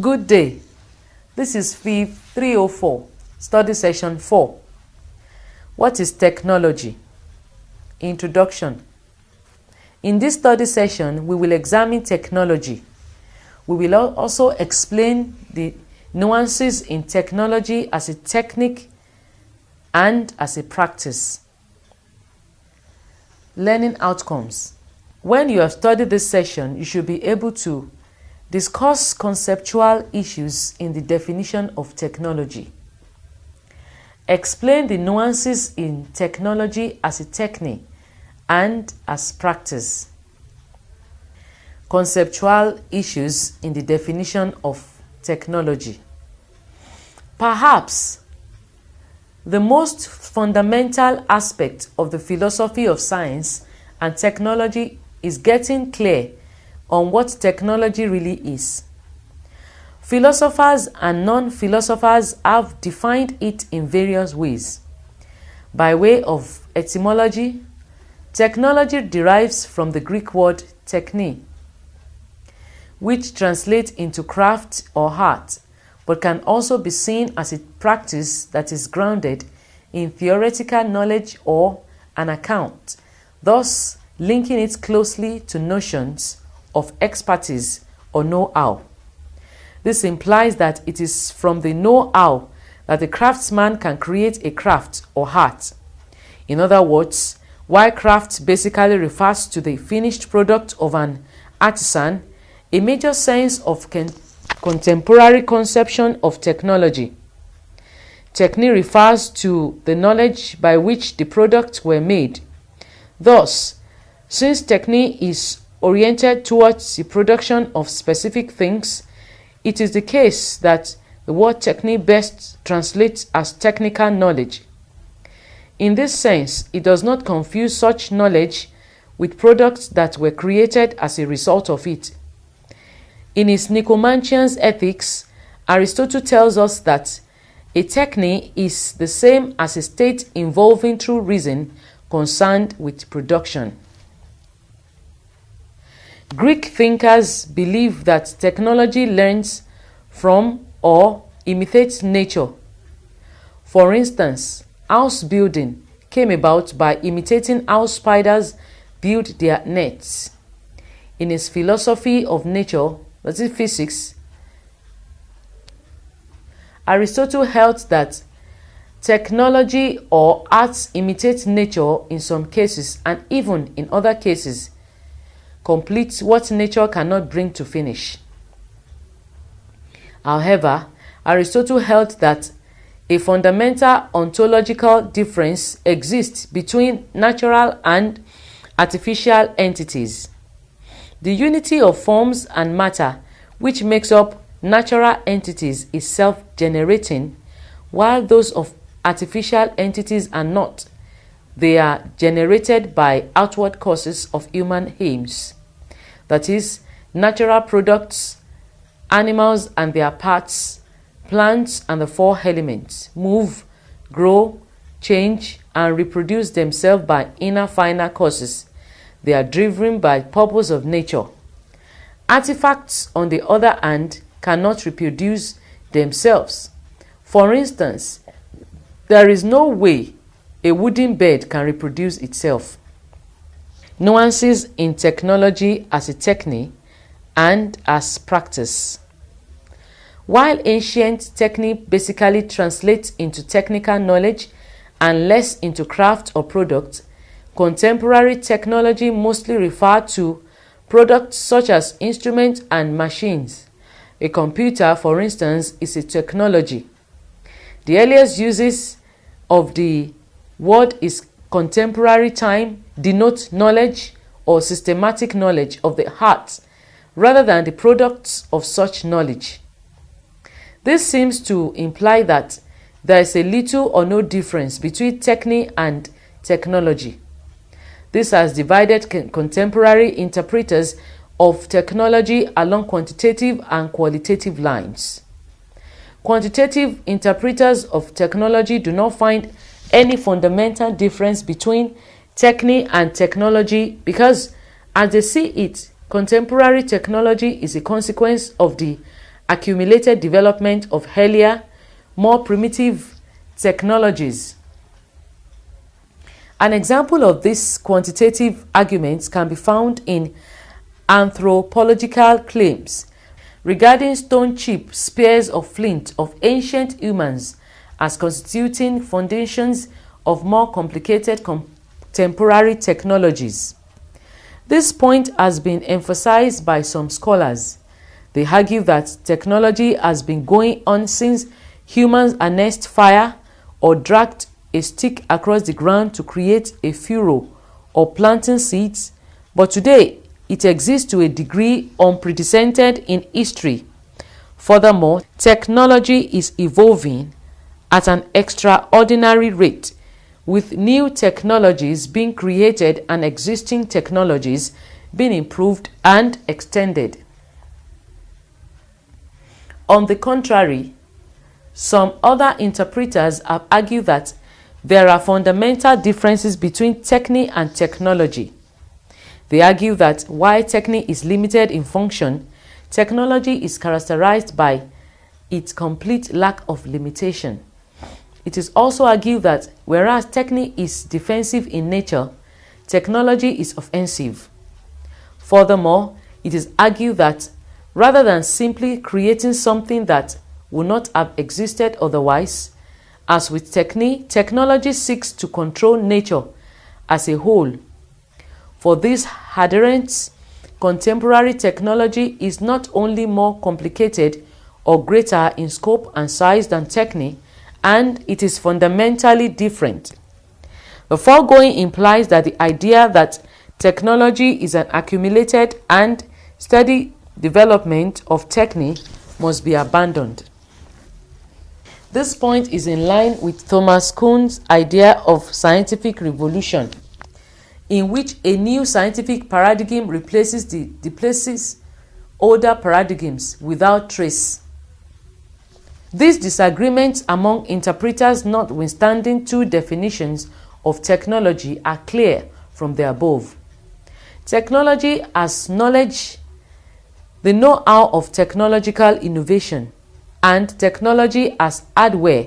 Good day. This is FIV 304, Study Session 4. What is technology? Introduction. In this study session, we will examine technology. We will also explain the nuances in technology as a technique and as a practice. Learning outcomes. When you have studied this session, you should be able to discuss conceptual issues in the definition of technology. Explain the nuances in technology as a technique and as practice. Conceptual issues in the definition of technology. Perhaps the most fundamental aspect of the philosophy of science and technology is getting clear on what technology really is. Philosophers and non-philosophers have defined it in various ways. By way of etymology, technology derives from the Greek word techne, which translates into craft or art, but can also be seen as a practice that is grounded in theoretical knowledge or an account, thus linking it closely to notions of expertise or know-how. This implies that it is from the know-how that the craftsman can create a craft or art. In other words, while craft basically refers to the finished product of an artisan, a major sense of contemporary conception of technology. Technique refers to the knowledge by which the products were made. Thus, since technique is oriented towards the production of specific things, it is the case that the word technique best translates as technical knowledge. In this sense, it does not confuse such knowledge with products that were created as a result of it. In his Nicomachean Ethics, Aristotle tells us that a techne is the same as a state involving true reason concerned with production. Greek thinkers believe that technology learns from or imitates nature. For instance, house building came about by imitating how spiders build their nets. In his philosophy of nature, that is physics, Aristotle held that technology or arts imitate nature in some cases, and even in other cases complete what nature cannot bring to finish. However, Aristotle held that a fundamental ontological difference exists between natural and artificial entities. The unity of forms and matter which makes up natural entities is self-generating, while those of artificial entities are not. They are generated by outward causes of human aims. That is, natural products, animals and their parts, plants and the four elements, move, grow, change, and reproduce themselves by inner finer causes. They are driven by purpose of nature. Artifacts, on the other hand, cannot reproduce themselves. For instance, there is no way a wooden bed can reproduce itself. Nuances in technology as a technique and as practice. While ancient technique basically translates into technical knowledge and less into craft or product, contemporary technology mostly refers to products such as instruments and machines. A computer, for instance, is a technology. The earliest uses of the word is contemporary time denote knowledge or systematic knowledge of the heart rather than the products of such knowledge. This seems to imply that there is a little or no difference between technique and technology. This has divided contemporary interpreters of technology along quantitative and qualitative lines. Quantitative interpreters of technology do not find any fundamental difference between technique and technology because, as they see it, contemporary technology is a consequence of the accumulated development of earlier, more primitive technologies. An example of these quantitative arguments can be found in anthropological claims regarding stone-chip spears of flint of ancient humans as constituting foundations of more complicated contemporary technologies. This point has been emphasized by some scholars. They argue that technology has been going on since humans harnessed fire or dragged a stick across the ground to create a furrow or planting seeds, but today it exists to a degree unprecedented in history. Furthermore, technology is evolving at an extraordinary rate, with new technologies being created and existing technologies being improved and extended. On the contrary, some other interpreters have argued that there are fundamental differences between technique and technology. They argue that while technique is limited in function, technology is characterized by its complete lack of limitation. It is also argued that whereas technique is defensive in nature, technology is offensive. Furthermore, it is argued that rather than simply creating something that would not have existed otherwise, as with technique, technology seeks to control nature as a whole. For these adherents, contemporary technology is not only more complicated or greater in scope and size than technique, and it is fundamentally different. The foregoing implies that the idea that technology is an accumulated and steady development of technique must be abandoned. This point is in line with Thomas Kuhn's idea of scientific revolution, in which a new scientific paradigm replaces older paradigms without trace. These disagreements among interpreters notwithstanding, two definitions of technology are clear from the above. Technology as knowledge, the know-how of technological innovation, and technology as hardware,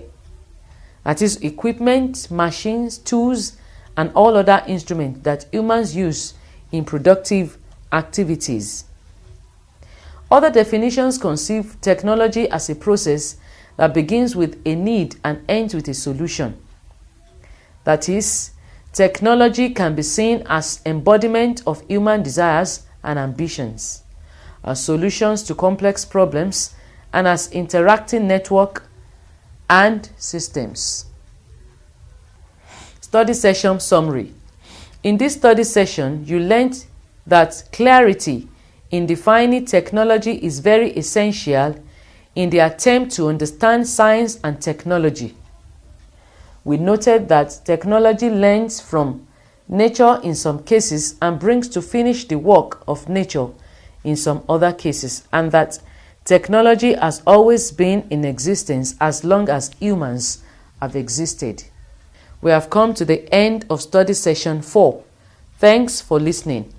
that is equipment, machines, tools, and all other instruments that humans use in productive activities. Other definitions conceive technology as a process that begins with a need and ends with a solution. That is, technology can be seen as embodiment of human desires and ambitions, as solutions to complex problems, and as interacting network and systems. Study session summary. In this study session, you learned that clarity in defining technology is very essential in the attempt to understand science and technology. We noted that technology learns from nature in some cases and brings to finish the work of nature in some other cases, and that technology has always been in existence as long as humans have existed. We have come to the end of study session 4. Thanks for listening.